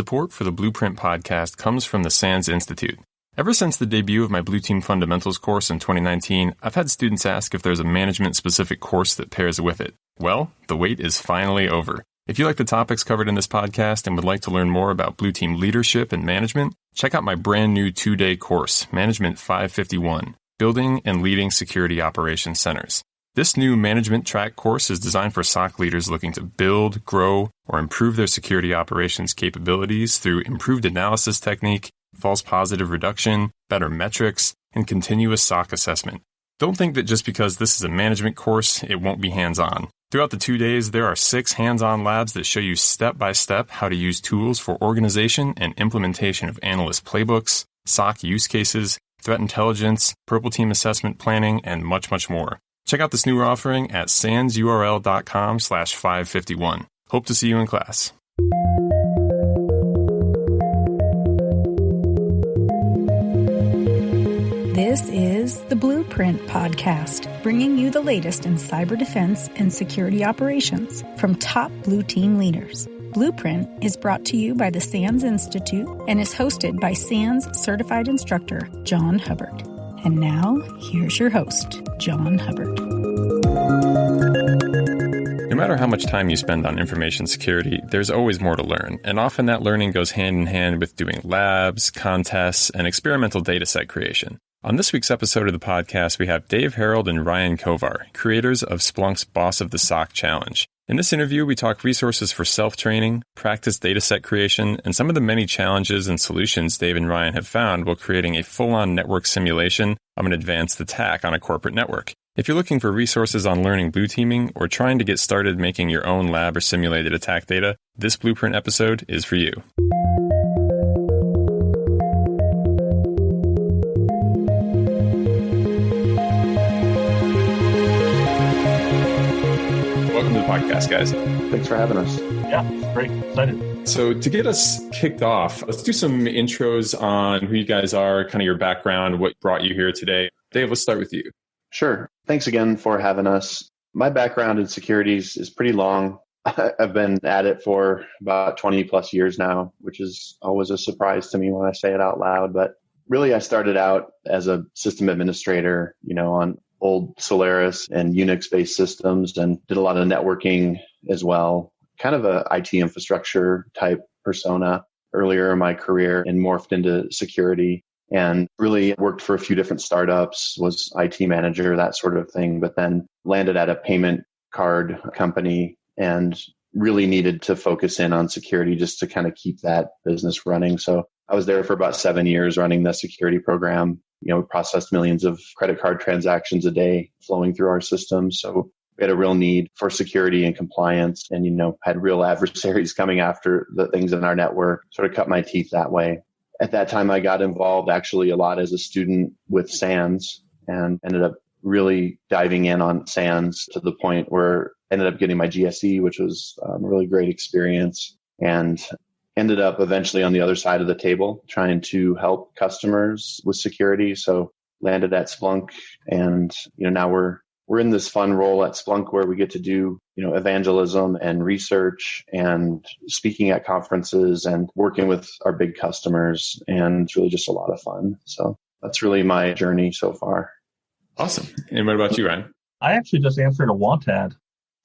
Support for the Blueprint podcast comes from the SANS Institute. Ever since the debut of my Blue Team Fundamentals course in 2019, I've had students ask if there's a management-specific course that pairs with it. Well, the wait is finally over. If you like the topics covered in this podcast and would like to learn more about Blue Team leadership and management, check out my brand new 2-day course, Management 551, Building and Leading Security Operations Centers. This new management track course is designed for SOC leaders looking to build, grow, or improve their security operations capabilities through improved analysis technique, false positive reduction, better metrics, and continuous SOC assessment. Don't think that just because this is a management course, it won't be hands-on. Throughout the 2 days, there are 6 hands-on labs that show you step-by-step how to use tools for organization and implementation of analyst playbooks, SOC use cases, threat intelligence, purple team assessment planning, and much, much more. Check out this new offering at sansurl.com/551. Hope to see you in class. This is the Blueprint podcast, bringing you the latest in cyber defense and security operations from top Blue Team leaders. Blueprint is brought to you by the SANS Institute and is hosted by SANS certified instructor John Hubbard. And now, here's your host, John Hubbard. No matter how much time you spend on information security, there's always more to learn, and often that learning goes hand in hand with doing labs, contests, and experimental dataset creation. On this week's episode of the podcast, we have Dave Harold and Ryan Kovar, creators of Splunk's Boss of the SOC Challenge. In this interview, we talk resources for self-training, practice dataset creation, and some of the many challenges and solutions Dave and Ryan have found while creating a full-on network simulation of an advanced attack on a corporate network. If you're looking for resources on learning blue teaming or trying to get started making your own lab or simulated attack data, this Blueprint episode is for you. Welcome to the podcast, guys. Thanks for having us. Yeah, it's great. Excited. So to get us kicked off, let's do some intros on who you guys are, kind of your background, what brought you here today. Dave, let's start with you. Sure. Thanks again for having us. My background in securities is pretty long. I've been at it for about 20 plus years now, which is always a surprise to me when I say it out loud. But really, I started out as a system administrator, on old Solaris and Unix-based systems, and did a lot of networking as well. Kind of a IT infrastructure type persona earlier in my career, and morphed into security, and really worked for a few different startups, was IT manager, that sort of thing, but then landed at a payment card company and really needed to focus in on security just to kind of keep that business running. So I was there for about 7 years running the security program. We processed millions of credit card transactions a day flowing through our system. So we had a real need for security and compliance, and, had real adversaries coming after the things in our network, sort of cut my teeth that way. At that time, I got involved actually a lot as a student with SANS, and ended up really diving in on SANS to the point where I ended up getting my GSE, which was a really great experience, and ended up eventually on the other side of the table trying to help customers with security. So landed at Splunk, and now we're in this fun role at Splunk where we get to do evangelism and research and speaking at conferences and working with our big customers, and it's really just a lot of fun. So that's really my journey so far. Awesome. And what about you, Ryan? I actually just answered a want ad.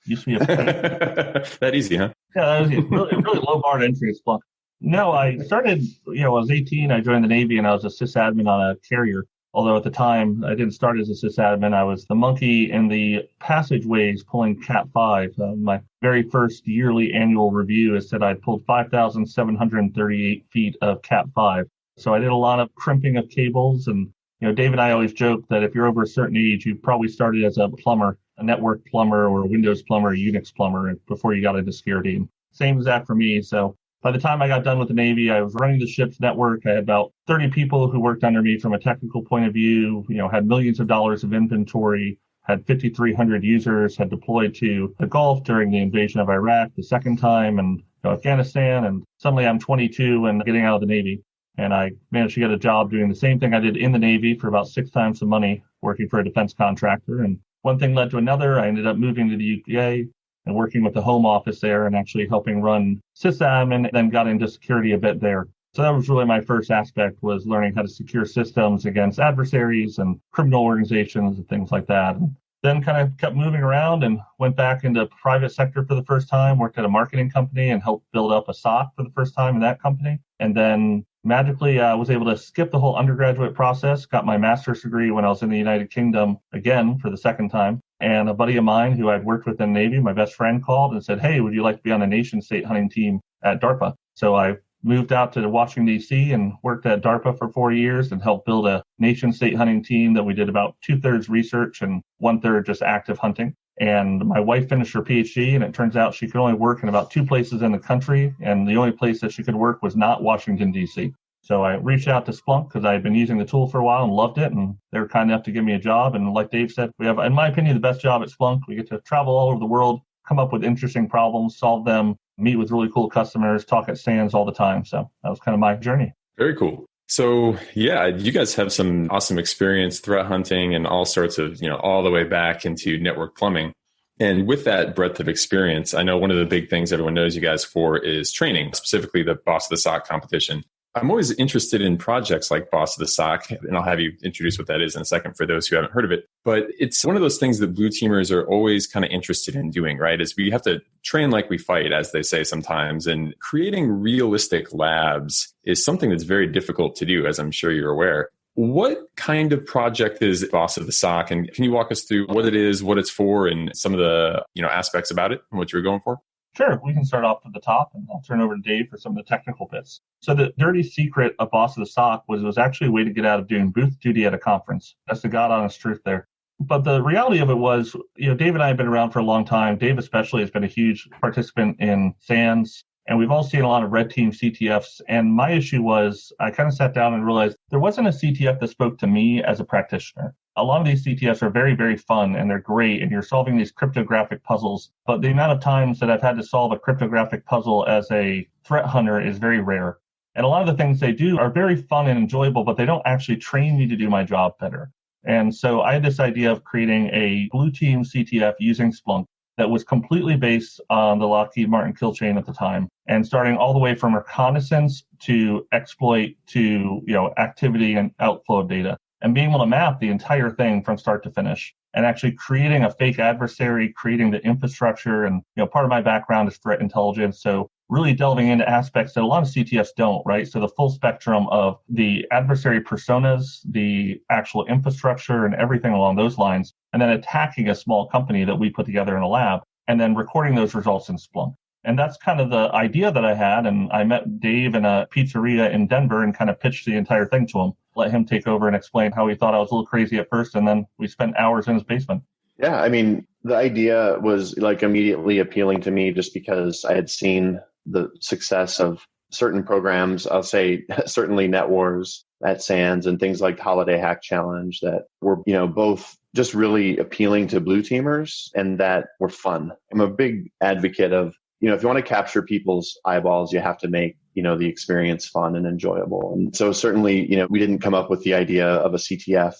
Used to be that easy, huh? Yeah, that was really low bar to entry at Splunk. No, I started, I was 18, I joined the Navy, and I was a sysadmin on a carrier. Although at the time, I didn't start as a sysadmin. I was the monkey in the passageways pulling Cat 5. My very first yearly annual review has said I pulled 5,738 feet of Cat 5. So I did a lot of crimping of cables. And, Dave and I always joke that if you're over a certain age, you probably started as a plumber, a network plumber or a Windows plumber, a Unix plumber before you got into security. And same as that for me. So by the time I got done with the Navy, I was running the ship's network. I had about 30 people who worked under me from a technical point of view, had millions of dollars of inventory, had 5,300 users, had deployed to the Gulf during the invasion of Iraq the second time, and Afghanistan. And suddenly I'm 22 and getting out of the Navy. And I managed to get a job doing the same thing I did in the Navy for about 6 times the money, working for a defense contractor. And one thing led to another. I ended up moving to the UK, and working with the home office there and actually helping run sysadmin, then got into security a bit there. So that was really my first aspect, was learning how to secure systems against adversaries and criminal organizations and things like that. And then kind of kept moving around and went back into private sector for the first time, worked at a marketing company and helped build up a SOC for the first time in that company. And then magically was able to skip the whole undergraduate process, got my master's degree when I was in the United Kingdom again for the second time. And a buddy of mine who I'd worked with in the Navy, my best friend, called and said, "Hey, would you like to be on a nation state hunting team at DARPA?" So I moved out to Washington, D.C. and worked at DARPA for 4 years and helped build a nation state hunting team that we did about 2/3 research and 1/3 just active hunting. And my wife finished her PhD, and it turns out she could only work in about 2 places in the country. And the only place that she could work was not Washington, D.C. So I reached out to Splunk because I had been using the tool for a while and loved it. And they were kind enough to give me a job. And like Dave said, we have, in my opinion, the best job at Splunk. We get to travel all over the world, come up with interesting problems, solve them, meet with really cool customers, talk at stands all the time. So that was kind of my journey. Very cool. So yeah, you guys have some awesome experience threat hunting and all sorts of, all the way back into network plumbing. And with that breadth of experience, I know one of the big things everyone knows you guys for is training, specifically the Boss of the SOC competition. I'm always interested in projects like Boss of the SOC, and I'll have you introduce what that is in a second for those who haven't heard of it. But it's one of those things that blue teamers are always kind of interested in doing, right? Is we have to train like we fight, as they say sometimes. And creating realistic labs is something that's very difficult to do, as I'm sure you're aware. What kind of project is Boss of the SOC? And can you walk us through what it is, what it's for, and some of the aspects about it and what you were going for? Sure, we can start off at the top, and I'll turn over to Dave for some of the technical bits. So the dirty secret of Boss of the SOC was it was actually a way to get out of doing booth duty at a conference. That's the God honest truth there. But the reality of it was, Dave and I have been around for a long time. Dave especially has been a huge participant in SANS, and we've all seen a lot of red team CTFs. And my issue was I kind of sat down and realized there wasn't a CTF that spoke to me as a practitioner. A lot of these CTFs are very, very fun and they're great and you're solving these cryptographic puzzles. But the amount of times that I've had to solve a cryptographic puzzle as a threat hunter is very rare. And a lot of the things they do are very fun and enjoyable, but they don't actually train me to do my job better. And so I had this idea of creating a blue team CTF using Splunk that was completely based on the Lockheed Martin kill chain at the time, and starting all the way from reconnaissance to exploit to activity and outflow of data, and being able to map the entire thing from start to finish, and actually creating a fake adversary, creating the infrastructure. And part of my background is threat intelligence, so really delving into aspects that a lot of CTFs don't, right? So the full spectrum of the adversary personas, the actual infrastructure, and everything along those lines, and then attacking a small company that we put together in a lab, and then recording those results in Splunk. And that's kind of the idea that I had. And I met Dave in a pizzeria in Denver and kind of pitched the entire thing to him, let him take over and explain how he thought I was a little crazy at first. And then we spent hours in his basement. Yeah, I mean, the idea was immediately appealing to me just because I had seen the success of certain programs. I'll say certainly NetWars at SANS and things like Holiday Hack Challenge that were, both just really appealing to blue teamers and that were fun. I'm a big advocate of, if you want to capture people's eyeballs, you have to make, the experience fun and enjoyable. And so certainly, we didn't come up with the idea of a CTF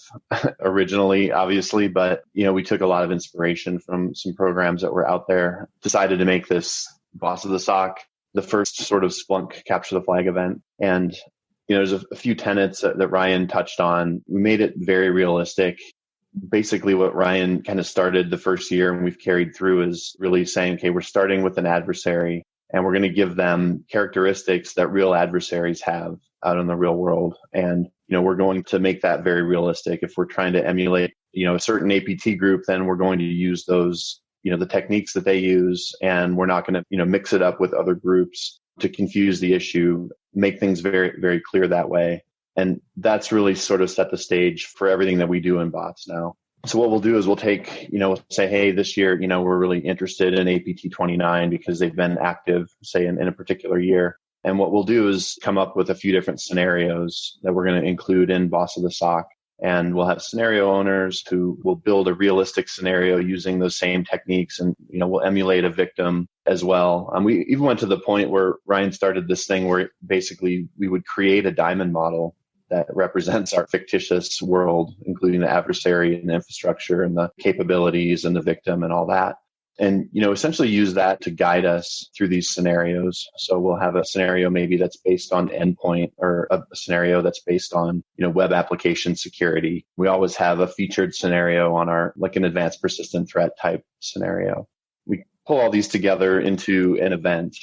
originally, obviously, but, we took a lot of inspiration from some programs that were out there, decided to make this Boss of the SOC the first sort of Splunk capture the flag event. And, there's a few tenets that Ryan touched on. We made it very realistic. Basically what Ryan kind of started the first year and we've carried through is really saying, okay, we're starting with an adversary and we're going to give them characteristics that real adversaries have out in the real world. And, we're going to make that very realistic. If we're trying to emulate, a certain APT group, then we're going to use those, the techniques that they use, and we're not going to, mix it up with other groups to confuse the issue, make things very, very clear that way. And that's really sort of set the stage for everything that we do in bots now. So what we'll do is we'll take, say, hey, this year, we're really interested in APT 29 because they've been active, say, in a particular year. And what we'll do is come up with a few different scenarios that we're going to include in Boss of the SOC. And we'll have scenario owners who will build a realistic scenario using those same techniques. And, we'll emulate a victim as well. We even went to the point where Ryan started this thing where basically we would create a diamond model that represents our fictitious world, including the adversary and the infrastructure and the capabilities and the victim and all that. and, essentially use that to guide us through these scenarios. So we'll have a scenario maybe that's based on endpoint, or a scenario that's based on, web application security. We always have a featured scenario on our, like an advanced persistent threat type scenario. We pull all these together into an event.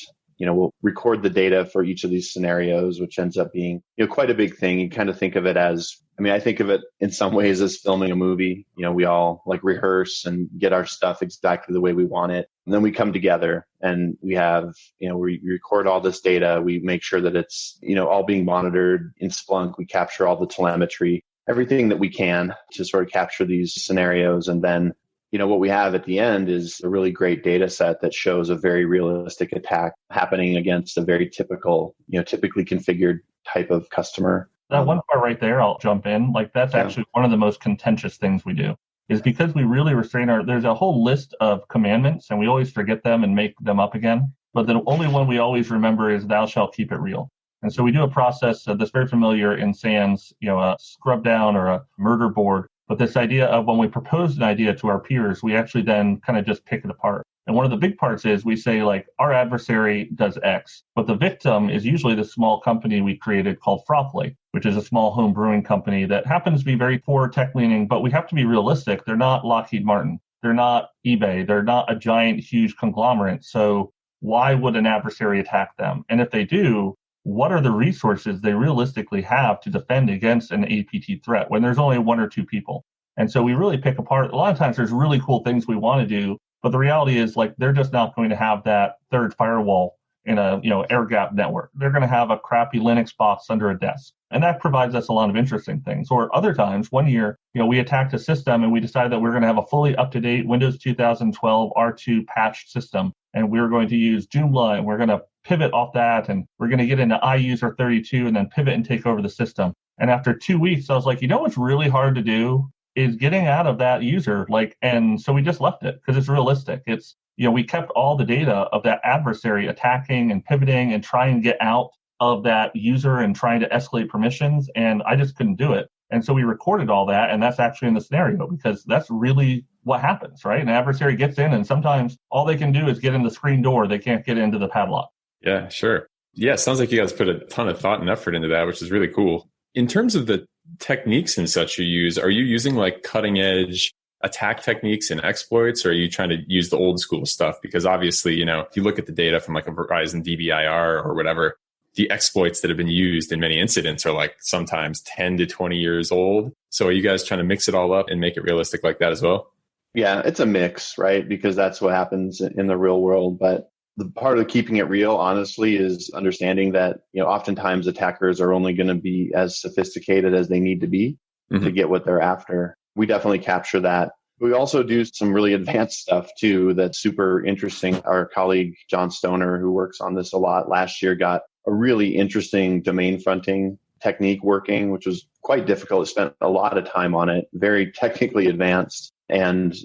We'll record the data for each of these scenarios, which ends up being, quite a big thing. You kind of think of it as, I think of it in some ways as filming a movie. We all like rehearse and get our stuff exactly the way we want it. And then we come together and we have, we record all this data. We make sure that it's, all being monitored in Splunk. We capture all the telemetry, everything that we can to sort of capture these scenarios. And then what we have at the end is a really great data set that shows a very realistic attack happening against a very typical, typically configured type of customer. That one part right there, I'll jump in. Like that's actually one of the most contentious things we do, is because we really restrain there's a whole list of commandments and we always forget them and make them up again. But the only one we always remember is thou shalt keep it real. And so we do a process that's very familiar in SANS, a scrub down or a murder board. But this idea of when we propose an idea to our peers, we actually then kind of just pick it apart. And one of the big parts is we say, like, our adversary does X, but the victim is usually the small company we created called Frothley, which is a small home brewing company that happens to be very poor tech leaning, but we have to be realistic. They're not Lockheed Martin. They're not eBay. They're not a giant, huge conglomerate. So why would an adversary attack them? And if they do, what are the resources they realistically have to defend against an APT threat when there's only one or two people? And so we really pick apart. A lot of times there's really cool things we want to do, but the reality is like they're just not going to have that third firewall in a air gap network. They're going to have a crappy Linux box under a desk. And that provides us a lot of interesting things. Or other times, one year, we attacked a system and we decided that we're going to have a fully up-to-date Windows 2012 R2 patched system. And we're going to use Joomla and we're going to pivot off that, and we're going to get into iUser 32 and then pivot and take over the system. And after 2 weeks, I was like, what's really hard to do is getting out of that user. And so we just left it because it's realistic. It's, we kept all the data of that adversary attacking and pivoting and trying to get out of that user and trying to escalate permissions. And I just couldn't do it. And so we recorded all that. And that's actually in the scenario because that's really what happens, right? An adversary gets in and sometimes all they can do is get in the screen door. They can't get into the padlock. Yeah, sure. Yeah, sounds like you guys put a ton of thought and effort into that, which is really cool. In terms of the techniques and such you use, are you using like cutting edge attack techniques and exploits, or are you trying to use the old school stuff? Because obviously, if you look at the data from like a Verizon DBIR or whatever, the exploits that have been used in many incidents are like sometimes 10 to 20 years old. So are you guys trying to mix it all up and make it realistic like that as well? Yeah, it's a mix, right? Because that's what happens in the real world. But the part of keeping it real, honestly, is understanding that, oftentimes attackers are only going to be as sophisticated as they need to be to get what they're after. We definitely capture that. We also do some really advanced stuff too that's super interesting. Our colleague, John Stoner, who works on this a lot, last year got a really interesting domain fronting technique working, which was quite difficult. Spent a lot of time on it, very technically advanced. And,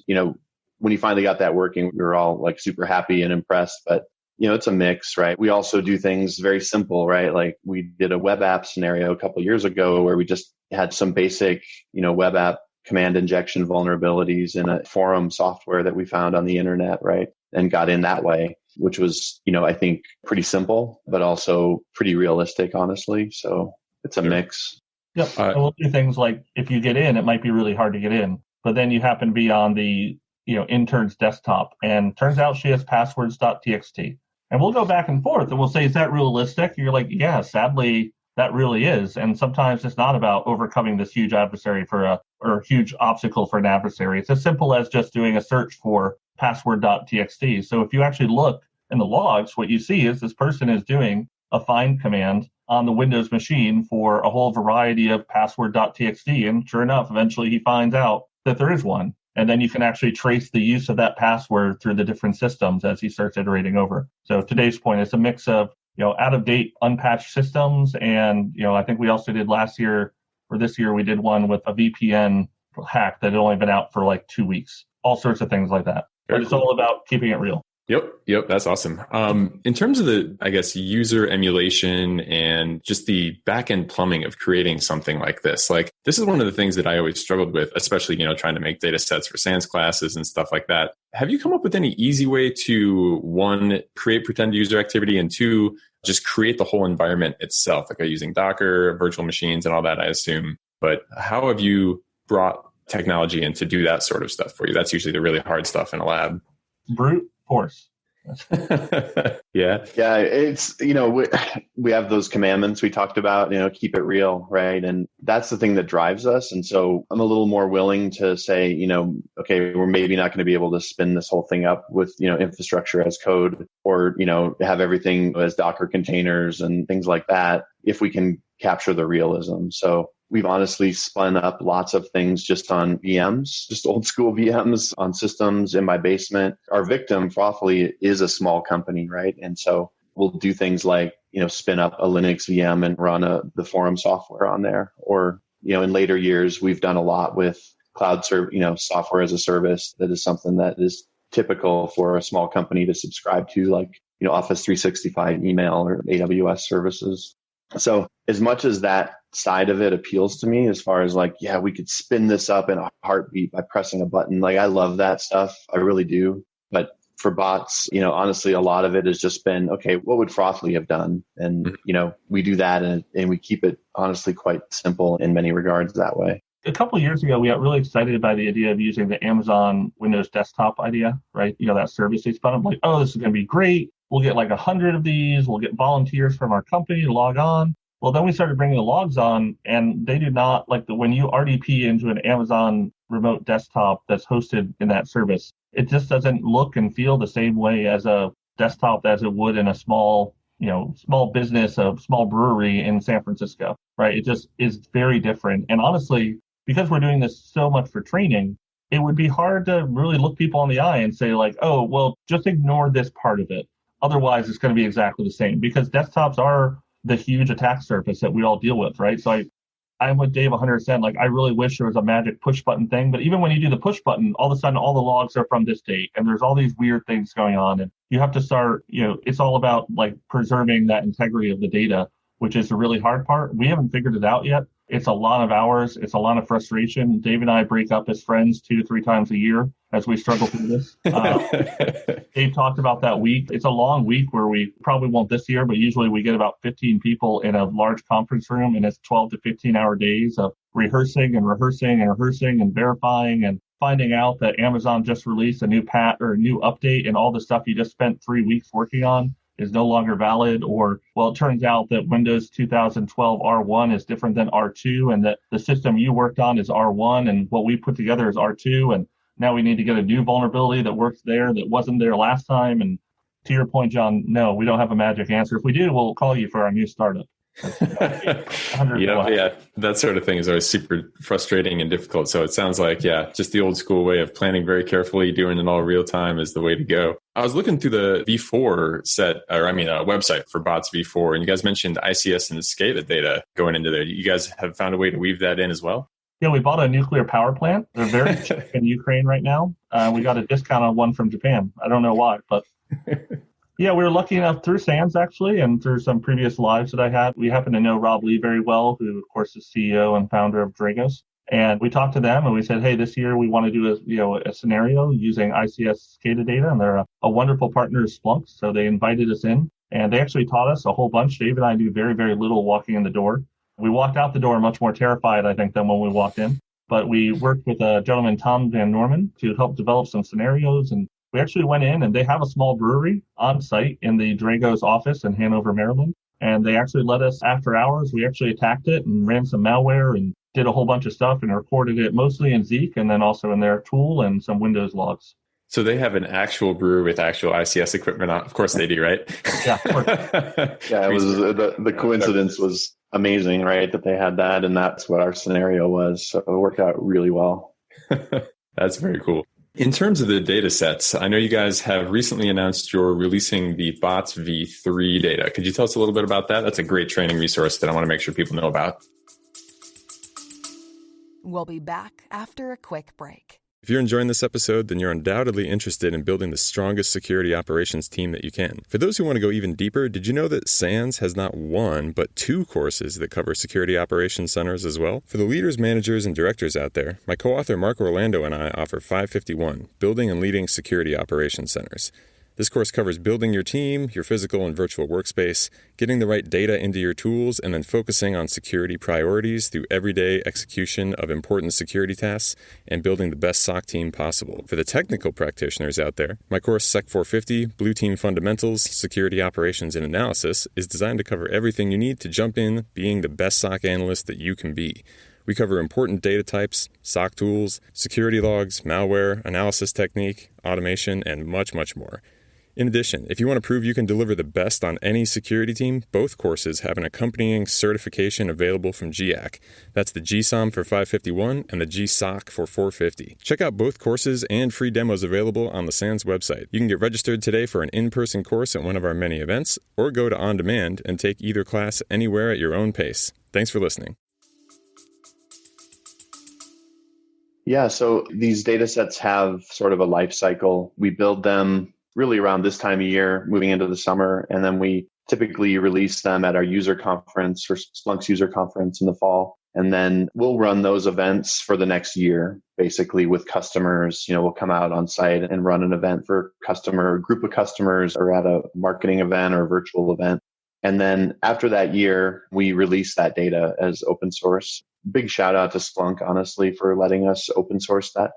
when he finally got that working, we were all like super happy and impressed. But, it's a mix, right? We also do things very simple, right? Like we did a web app scenario a couple of years ago where we just had some basic, web app command injection vulnerabilities in a forum software that we found on the internet, right? And got in that way, which was, I think pretty simple, but also pretty realistic, honestly. So it's a mix. Yep. We'll do things like if you get in, it might be really hard to get in, but then you happen to be on the intern's desktop and turns out she has passwords.txt. And we'll go back and forth and we'll say, is that realistic? And you're like, yeah, sadly, that really is. And sometimes it's not about overcoming this huge adversary or a huge obstacle for an adversary. It's as simple as just doing a search for password.txt. So if you actually look in the logs, what you see is this person is doing a find command on the Windows machine for a whole variety of password.txt. And sure enough, eventually he finds out that there is one. And then you can actually trace the use of that password through the different systems as he starts iterating over. So today's point is a mix of, out of date, unpatched systems. And, I think we also did last year or this year, we did one with a VPN hack that had only been out for like 2 weeks, all sorts of things like that. But it's all about keeping it real. Yep. That's awesome. In terms of the, I guess, user emulation and just the back-end plumbing of creating something like this is one of the things that I always struggled with, especially, trying to make data sets for SANS classes and stuff like that. Have you come up with any easy way to, one, create pretend user activity, and two, just create the whole environment itself, like using Docker, virtual machines, and all that, I assume. But how have you brought technology in to do that sort of stuff for you? That's usually the really hard stuff in a lab. Brute force. Yeah. It's, we have those commandments we talked about, keep it real, right? And that's the thing that drives us. And so I'm a little more willing to say, okay, we're maybe not going to be able to spin this whole thing up with, infrastructure as code, or, have everything as Docker containers and things like that, if we can capture the realism. So we've honestly spun up lots of things just on VMs, just old school VMs on systems in my basement. Our victim, Frothly, is a small company, right? And so we'll do things like, spin up a Linux VM and run the forum software on there. Or, in later years, we've done a lot with cloud software as a service. That is something that is typical for a small company to subscribe to, like, Office 365 email or AWS services. So as much as that side of it appeals to me, as far as we could spin this up in a heartbeat by pressing a button. I love that stuff. I really do. But for bots, honestly, a lot of it has just been, okay, what would Frothly have done? And, we do that and we keep it honestly quite simple in many regards that way. A couple of years ago, we got really excited by the idea of using the Amazon Windows desktop idea, right? That service they spun up, like, oh, this is going to be great. We'll get 100 of these. We'll get volunteers from our company to log on. Well, then we started bringing the logs on, and they do not when you RDP into an Amazon remote desktop that's hosted in that service, it just doesn't look and feel the same way as a desktop as it would in a small business, a small brewery in San Francisco, right? It just is very different. And honestly, because we're doing this so much for training, it would be hard to really look people in the eye and say oh, well, just ignore this part of it. Otherwise, it's going to be exactly the same, because desktops are the huge attack surface that we all deal with, right? So I'm with Dave 100%. I really wish there was a magic push button thing, but even when you do the push button, all of a sudden all the logs are from this date, and there's all these weird things going on, and you have to start, it's all about preserving that integrity of the data, which is the really hard part. We haven't figured it out yet. It's a lot of hours. It's a lot of frustration. Dave and I break up as friends 2 to 3 times a year as we struggle through this. Dave talked about that week. It's a long week where we probably won't this year, but usually we get about 15 people in a large conference room, and it's 12 to 15-hour days of rehearsing and verifying and finding out that Amazon just released a new patch or a new update, and all the stuff you just spent 3 weeks working on is no longer valid. Or, well, it turns out that Windows 2012 R1 is different than R2, and that the system you worked on is R1 and what we put together is R2. And now we need to get a new vulnerability that works there that wasn't there last time. And to your point, John, no, we don't have a magic answer. If we do, we'll call you for our new startup. Yeah, that sort of thing is always super frustrating and difficult. So it sounds like, just the old school way of planning very carefully, doing it all real time is the way to go. I was looking through the V4 website for Bots V4, and you guys mentioned ICS and SCADA data going into there. You guys have found a way to weave that in as well? Yeah, we bought a nuclear power plant. They're very cheap in Ukraine right now. We got a discount on one from Japan. I don't know why, but yeah, we were lucky enough through SANS, actually, and through some previous lives that I had. We happen to know Rob Lee very well, who, of course, is CEO and founder of Dragos. And we talked to them and we said, hey, this year we want to do a scenario using ICS SCADA data. And they're a wonderful partner of Splunk. So they invited us in, and they actually taught us a whole bunch. Dave and I knew very, very little walking in the door. We walked out the door much more terrified, I think, than when we walked in. But we worked with a gentleman, Tom Van Norman, to help develop some scenarios. And we actually went in, and they have a small brewery on site in the Dragos office in Hanover, Maryland. And they actually let us, after hours, we actually attacked it and ran some malware and did a whole bunch of stuff and recorded it mostly in Zeek and then also in their tool and some Windows logs. So they have an actual brewer with actual ICS equipment on. Of course they do, right? Yeah, of course. Yeah, it was the coincidence was amazing, right? That they had that, and that's what our scenario was. So it worked out really well. That's very cool. In terms of the data sets, I know you guys have recently announced you're releasing the Bots V3 data. Could you tell us a little bit about that? That's a great training resource that I want to make sure people know about. We'll be back after a quick break. If you're enjoying this episode, then you're undoubtedly interested in building the strongest security operations team that you can. For those who want to go even deeper, did you know that SANS has not one, but 2 courses that cover security operations centers as well? For the leaders, managers, and directors out there, my co-author Mark Orlando and I offer 551, Building and Leading Security Operations Centers. This course covers building your team, your physical and virtual workspace, getting the right data into your tools, and then focusing on security priorities through everyday execution of important security tasks and building the best SOC team possible. For the technical practitioners out there, my course Sec 450, Blue Team Fundamentals, Security Operations and Analysis is designed to cover everything you need to jump in being the best SOC analyst that you can be. We cover important data types, SOC tools, security logs, malware, analysis technique, automation, and much, much more. In addition, if you want to prove you can deliver the best on any security team, both courses have an accompanying certification available from GIAC. That's the GSOM for 551 and the GSOC for 450. Check out both courses and free demos available on the SANS website. You can get registered today for an in-person course at one of our many events, or go to On Demand and take either class anywhere at your own pace. Thanks for listening. Yeah, so these data sets have sort of a life cycle. We build them really around this time of year, moving into the summer. And then we typically release them at our user conference or Splunk's user conference in the fall. And then we'll run those events for the next year, basically with customers. We'll come out on site and run an event for a group of customers, or at a marketing event or a virtual event. And then after that year, we release that data as open source. Big shout out to Splunk, honestly, for letting us open source that.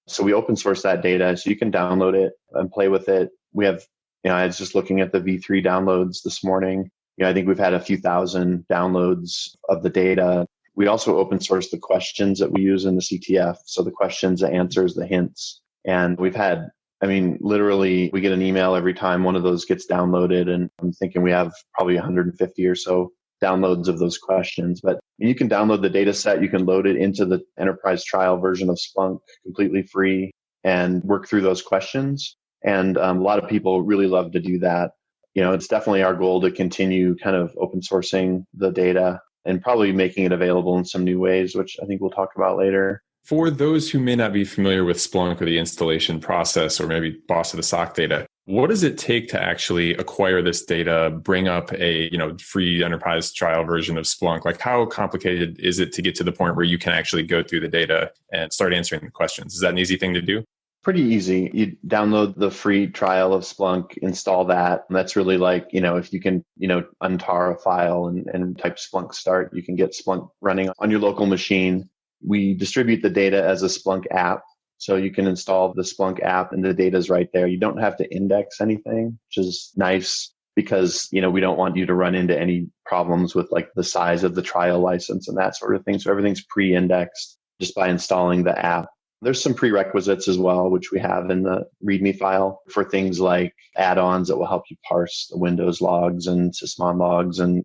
So we open source that data so you can download it and play with it. We have, I was just looking at the V3 downloads this morning. I think we've had a few thousand downloads of the data. We also open source the questions that we use in the CTF. So the questions, the answers, the hints. And we've had, literally we get an email every time one of those gets downloaded. And I'm thinking we have probably 150 or so downloads of those questions. But you can download the data set, you can load it into the enterprise trial version of Splunk completely free and work through those questions. And a lot of people really love to do that. It's definitely our goal to continue kind of open sourcing the data and probably making it available in some new ways, which I think we'll talk about later. For those who may not be familiar with Splunk or the installation process, or maybe Boss of the SOC data, what does it take to actually acquire this data, bring up a free enterprise trial version of Splunk? Like, how complicated is it to get to the point where you can actually go through the data and start answering the questions? Is that an easy thing to do? Pretty easy. You download the free trial of Splunk, install that. And that's really like, if you can, untar a file and type Splunk start, you can get Splunk running on your local machine. We distribute the data as a Splunk app. So you can install the Splunk app and the data is right there. You don't have to index anything, which is nice because, we don't want you to run into any problems with like the size of the trial license and that sort of thing. So everything's pre-indexed just by installing the app. There's some prerequisites as well, which we have in the README file for things like add-ons that will help you parse the Windows logs and Sysmon logs and,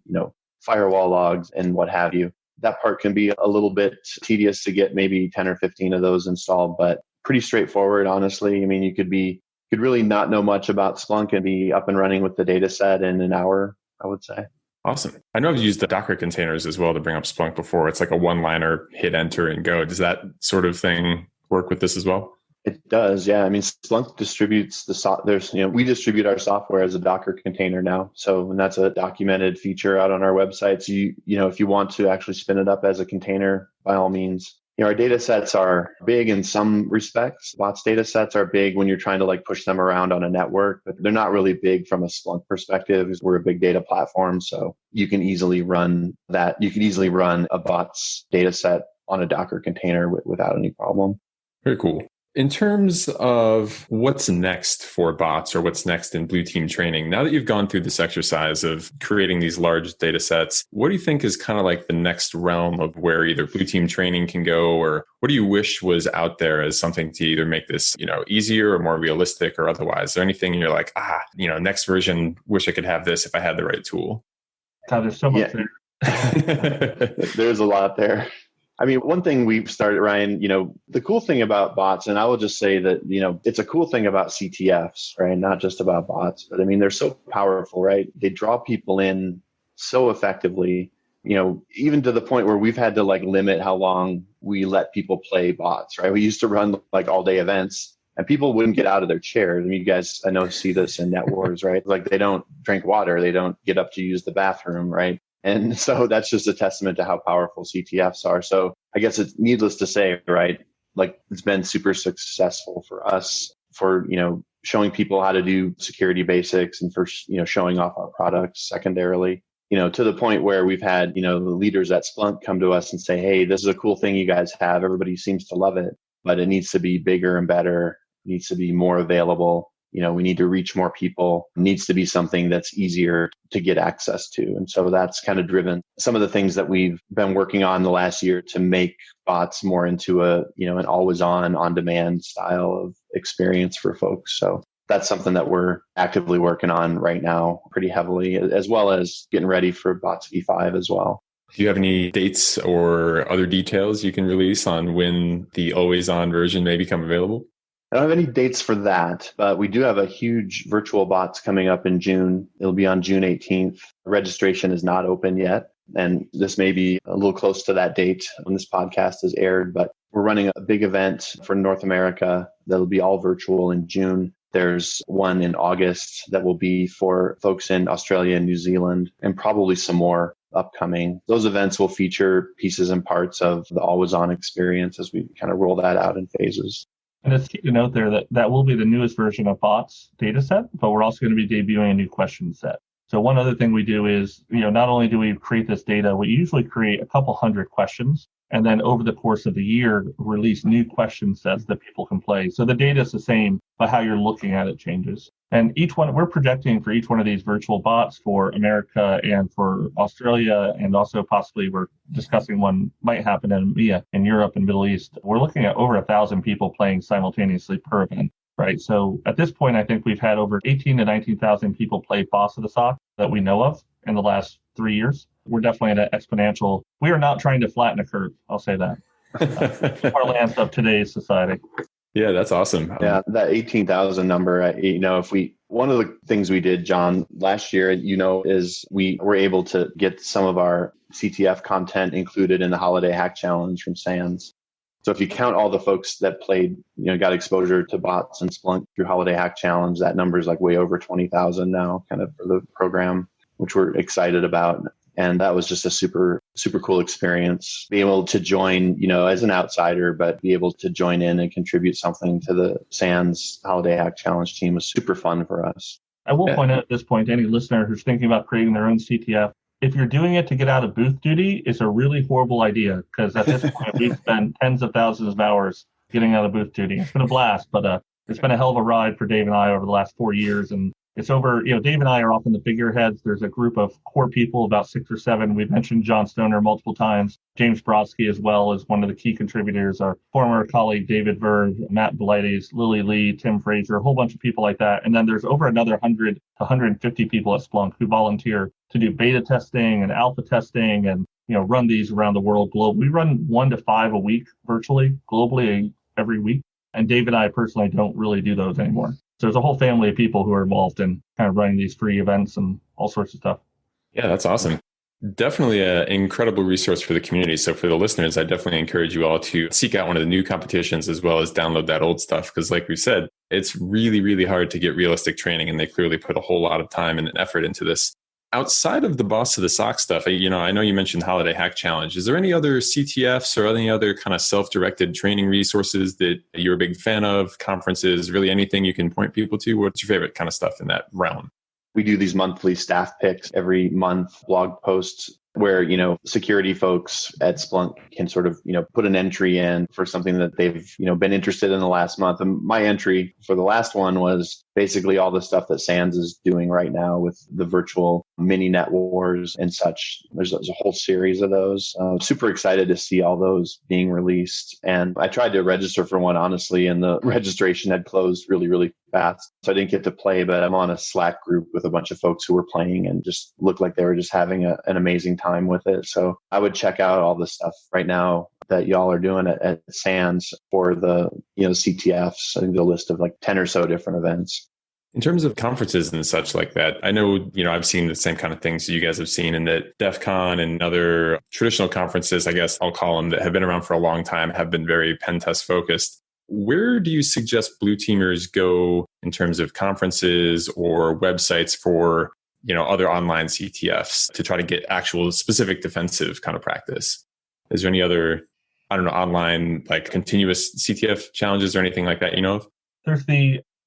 firewall logs and what have you. That part can be a little bit tedious to get maybe 10 or 15 of those installed, but pretty straightforward, honestly. You could really not know much about Splunk and be up and running with the data set in an hour, I would say. Awesome. I know I've used the Docker containers as well to bring up Splunk before. It's like a one-liner, hit enter and go. Does that sort of thing work with this as well? It does, yeah. Splunk distributes we distribute our software as a Docker container now. So, and that's a documented feature out on our website. So if you want to actually spin it up as a container, by all means. Our data sets are big in some respects. Bots data sets are big when you're trying to push them around on a network, but they're not really big from a Splunk perspective. We're a big data platform. So you can easily run that. You can easily run a bots data set on a Docker container without any problem. Very cool. In terms of what's next for bots or what's next in Blue Team training, now that you've gone through this exercise of creating these large data sets, what do you think is kind of like the next realm of where either Blue Team training can go, or what do you wish was out there as something to either make this, easier or more realistic or otherwise? Is there anything you're like, next version, wish I could have this if I had the right tool? God, there's so much there. There's a lot there. One thing we've started, Ryan, the cool thing about bots, and I will just say that, it's a cool thing about CTFs, right? Not just about bots, but they're so powerful, right? They draw people in so effectively. even to the point where we've had to like limit how long we let people play bots, right? We used to run like all day events and people wouldn't get out of their chairs. I mean, you guys, I know, see this in Net Wars, right? Like they don't drink water. They don't get up to use the bathroom, right? And so that's just a testament to how powerful CTFs are. So I guess it's needless to say, right? Like it's been super successful for us for, showing people how to do security basics and for, showing off our products secondarily, to the point where we've had, the leaders at Splunk come to us and say, hey, this is a cool thing you guys have. Everybody seems to love it, but it needs to be bigger and better, needs to be more available. We need to reach more people. It needs to be something that's easier to get access to. And so that's kind of driven some of the things that we've been working on the last year to make bots more into an always on demand style of experience for folks. So that's something that we're actively working on right now pretty heavily, as well as getting ready for Bots V5 as well. Do you have any dates or other details you can release on when the always on version may become available? I don't have any dates for that, but we do have a huge virtual bots coming up in June. It'll be on June 18th. Registration is not open yet. And this may be a little close to that date when this podcast is aired, but we're running a big event for North America that'll be all virtual in June. There's one in August that will be for folks in Australia and New Zealand, and probably some more upcoming. Those events will feature pieces and parts of the always on experience as we kind of roll that out in phases. And it's key to note there that will be the newest version of Bots dataset, but we're also going to be debuting a new question set. So one other thing we do is, not only do we create this data, we usually create a couple hundred questions, and then over the course of the year, release new question sets that people can play. So the data is the same, but how you're looking at it changes. And we're projecting for each one of these virtual bots for America and for Australia, and also possibly we're discussing one might happen in EMEA, in Europe and Middle East. We're looking at over 1,000 people playing simultaneously per event, right? So at this point, I think we've had over 18 to 19,000 people play Boss of the SOC that we know of in the last 3 years. We're definitely at an exponential. We are not trying to flatten a curve. I'll say that. Parlance of today's society. Yeah, that's awesome. Yeah, that 18,000 number, one of the things we did, John, last year, is we were able to get some of our CTF content included in the Holiday Hack Challenge from SANS. So if you count all the folks that played, got exposure to bots and Splunk through Holiday Hack Challenge, that number is like way over 20,000 now kind of for the program, which we're excited about. And that was just a super, super cool experience. Being able to join, as an outsider, but be able to join in and contribute something to the SANS Holiday Hack Challenge team was super fun for us. I will point out at this point to any listener who's thinking about creating their own CTF, if you're doing it to get out of booth duty, it's a really horrible idea, because at this point, we've spent tens of thousands of hours getting out of booth duty. It's been a blast, but it's been a hell of a ride for Dave and I over the last 4 years. And it's over, Dave and I are often the figureheads. There's a group of core people, about 6 or 7. We've mentioned John Stoner multiple times. James Brodsky as well is one of the key contributors. Our former colleague, David Verve, Matt Blighties, Lily Lee, Tim Fraser, a whole bunch of people like that. And then there's over another 100 to 150 people at Splunk who volunteer to do beta testing and alpha testing and, run these around the world globally. We run 1 to 5 a week virtually, globally every week. And Dave and I personally don't really do those anymore. So there's a whole family of people who are involved in kind of running these free events and all sorts of stuff. Yeah, that's awesome. Definitely an incredible resource for the community. So for the listeners, I definitely encourage you all to seek out one of the new competitions as well as download that old stuff. Because like we said, it's really, really hard to get realistic training, and they clearly put a whole lot of time and effort into this. Outside of the Boss of the SOC stuff, I know you mentioned Holiday Hack Challenge. Is there any other CTFs or any other kind of self-directed training resources that you're a big fan of, conferences, really anything you can point people to? What's your favorite kind of stuff in that realm? We do these monthly staff picks every month, blog posts where, security folks at Splunk can sort of, put an entry in for something that they've, been interested in the last month. And my entry for the last one was basically all the stuff that SANS is doing right now with the virtual mini net wars and such. There's a whole series of those. Super excited to see all those being released. And I tried to register for one, honestly, and the registration had closed really, really fast. So I didn't get to play, but I'm on a Slack group with a bunch of folks who were playing and just looked like they were just having an amazing time with it. So I would check out all the stuff right now that y'all are doing at SANS for the, CTFs. I think the list of like 10 or so different events. In terms of conferences and such like that, I know, I've seen the same kind of things you guys have seen, and that DEF CON and other traditional conferences, I guess I'll call them, that have been around for a long time, have been very pen test focused. Where do you suggest blue teamers go in terms of conferences or websites for, other online CTFs to try to get actual specific defensive kind of practice? Is there any other, online, like continuous CTF challenges or anything like that, of? There's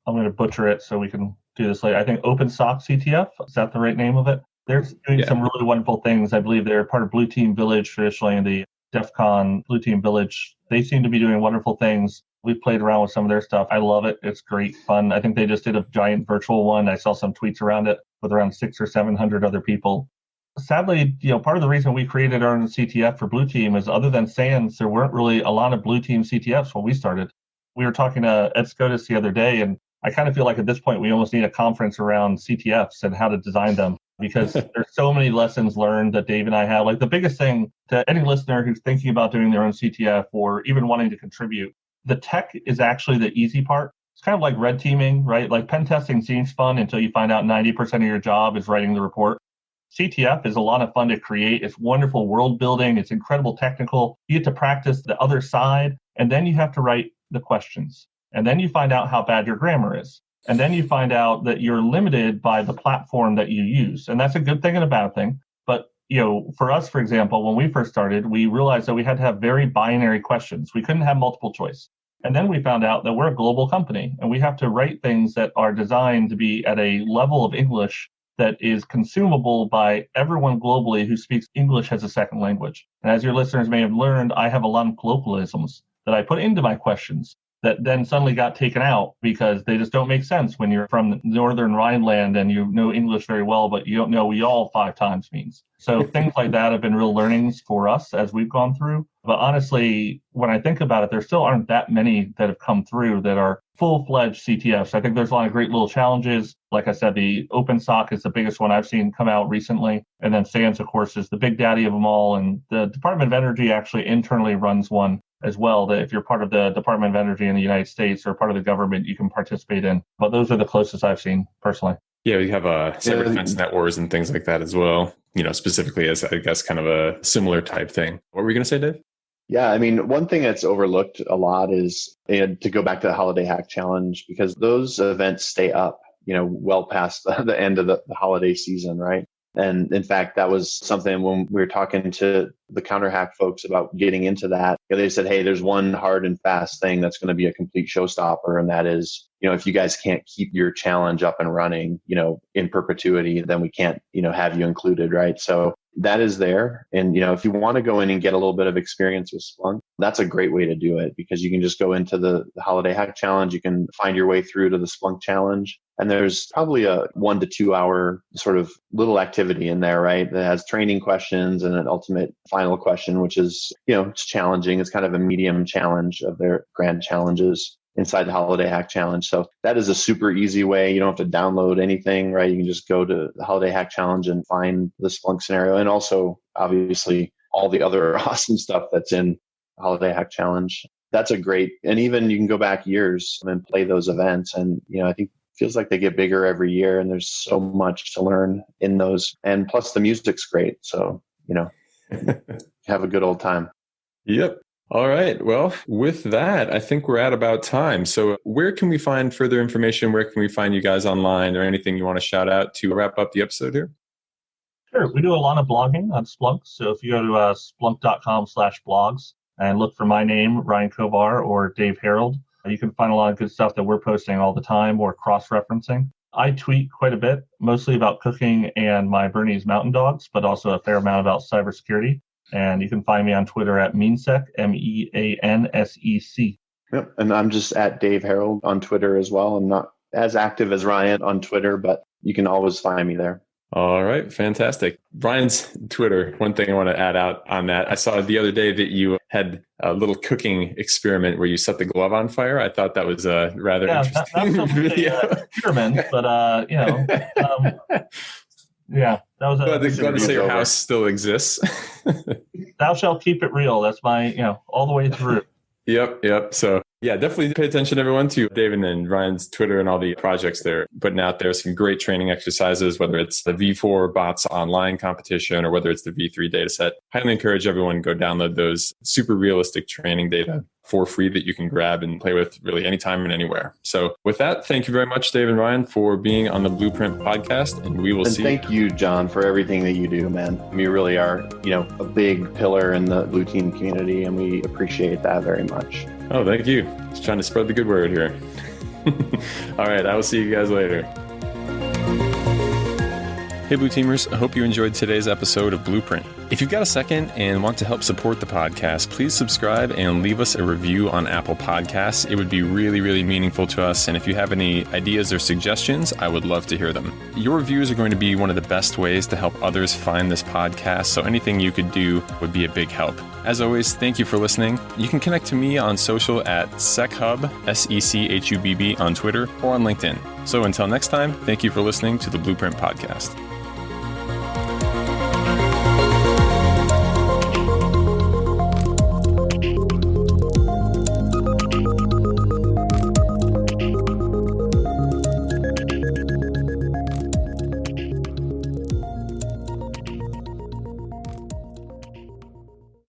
I'm going to butcher it so we can do this later. I think OpenSOC CTF, is that the right name of it? They're doing some really wonderful things. I believe they're part of Blue Team Village traditionally in the DEF CON Blue Team Village. They seem to be doing wonderful things. We've played around with some of their stuff. I love it. It's great fun. I think they just did a giant virtual one. I saw some tweets around it with around 600 or 700 other people. Sadly, part of the reason we created our own CTF for Blue Team is, other than SANS, there weren't really a lot of Blue Team CTFs when we started. We were talking to Ed Scotus the other day, and I kind of feel like at this point we almost need a conference around CTFs and how to design them, because there's so many lessons learned that Dave and I have. Like, the biggest thing to any listener who's thinking about doing their own CTF or even wanting to contribute, the tech is actually the easy part. It's kind of like red teaming, right? Like, pen testing seems fun until you find out 90% of your job is writing the report. CTF is a lot of fun to create. It's wonderful world building. It's incredible technical. You get to practice the other side, and then you have to write the questions. And then you find out how bad your grammar is. And then you find out that you're limited by the platform that you use. And that's a good thing and a bad thing. But, for us, for example, when we first started, we realized that we had to have very binary questions. We couldn't have multiple choice. And then we found out that we're a global company, and we have to write things that are designed to be at a level of English that is consumable by everyone globally who speaks English as a second language. And as your listeners may have learned, I have a lot of colloquialisms that I put into my questions that then suddenly got taken out because they just don't make sense when you're from northern Rhineland and you know English very well, but you don't know y'all 5 times means. So things like that have been real learnings for us as we've gone through. But honestly, when I think about it, there still aren't that many that have come through that are full-fledged CTFs. I think there's a lot of great little challenges. Like I said, the OpenSOC is the biggest one I've seen come out recently. And then SANS, of course, is the big daddy of them all. And the Department of Energy actually internally runs one as well, that if you're part of the Department of Energy in the United States or part of the government, you can participate in. But those are the closest I've seen personally. Yeah, we have cyber defense net wars and things like that as well, specifically as, I guess, kind of a similar type thing. What were you going to say, Dave? Yeah, I mean, one thing that's overlooked a lot is, and to go back to the Holiday Hack Challenge, because those events stay up, well past the end of the holiday season, right? And in fact, that was something when we were talking to the counter hack folks about getting into that. They said, hey, there's one hard and fast thing that's going to be a complete showstopper. And that is, if you guys can't keep your challenge up and running, in perpetuity, then we can't, have you included, right? So that is there. And, if you want to go in and get a little bit of experience with Splunk, that's a great way to do it, because you can just go into the Holiday Hack Challenge. You can find your way through to the Splunk Challenge. And there's probably a 1 to 2 hour sort of little activity in there, right? That has training questions and an ultimate final question, which is, it's challenging. It's kind of a medium challenge of their grand challenges inside the Holiday Hack Challenge. So that is a super easy way. You don't have to download anything, right? You can just go to the Holiday Hack Challenge and find the Splunk scenario. And also, obviously, all the other awesome stuff that's in the Holiday Hack Challenge. That's a great, and even you can go back years and play those events. And, I think feels like they get bigger every year, and there's so much to learn in those. And plus the music's great. So, have a good old time. Yep. All right. Well, with that, I think we're at about time. So where can we find further information? Where can we find you guys online, or anything you want to shout out to wrap up the episode here? Sure. We do a lot of blogging on Splunk. So if you go to splunk.com/blogs and look for my name, Ryan Kovar, or Dave Harold, you can find a lot of good stuff that we're posting all the time or cross-referencing. I tweet quite a bit, mostly about cooking and my Bernese Mountain Dogs, but also a fair amount about cybersecurity. And you can find me on Twitter at Meansec, MEANSEC. Yep. And I'm just at Dave Harold on Twitter as well. I'm not as active as Ryan on Twitter, but you can always find me there. All right. Fantastic. Ryan's Twitter, one thing I want to add out on that. I saw the other day that you had a little cooking experiment where you set the glove on fire. I thought that was a rather interesting video. Experiment, but, yeah, that was glad to say your house still exists. Thou shalt keep it real. That's my, all the way through. Yep. So Yeah, definitely pay attention, everyone, to David and Ryan's Twitter and all the projects they're putting out there. Some great training exercises, whether it's the V4 bots online competition or whether it's the V3 dataset. Highly encourage everyone to go download those super realistic training data for free that you can grab and play with really anytime and anywhere. So with that, thank you very much, Dave and Ryan, for being on the Blueprint podcast. And we will see. Thank you, John, for everything that you do, man. You really are, a big pillar in the Blue Team community, and we appreciate that very much. Oh, thank you. Just trying to spread the good word here. All right, I will see you guys later. Hey, Blue Teamers, I hope you enjoyed today's episode of Blueprint. If you've got a second and want to help support the podcast, please subscribe and leave us a review on Apple Podcasts. It would be really, really meaningful to us. And if you have any ideas or suggestions, I would love to hear them. Your reviews are going to be one of the best ways to help others find this podcast. So anything you could do would be a big help. As always, thank you for listening. You can connect to me on social at SecHub, SecHubb on Twitter or on LinkedIn. So until next time, thank you for listening to the Blueprint Podcast.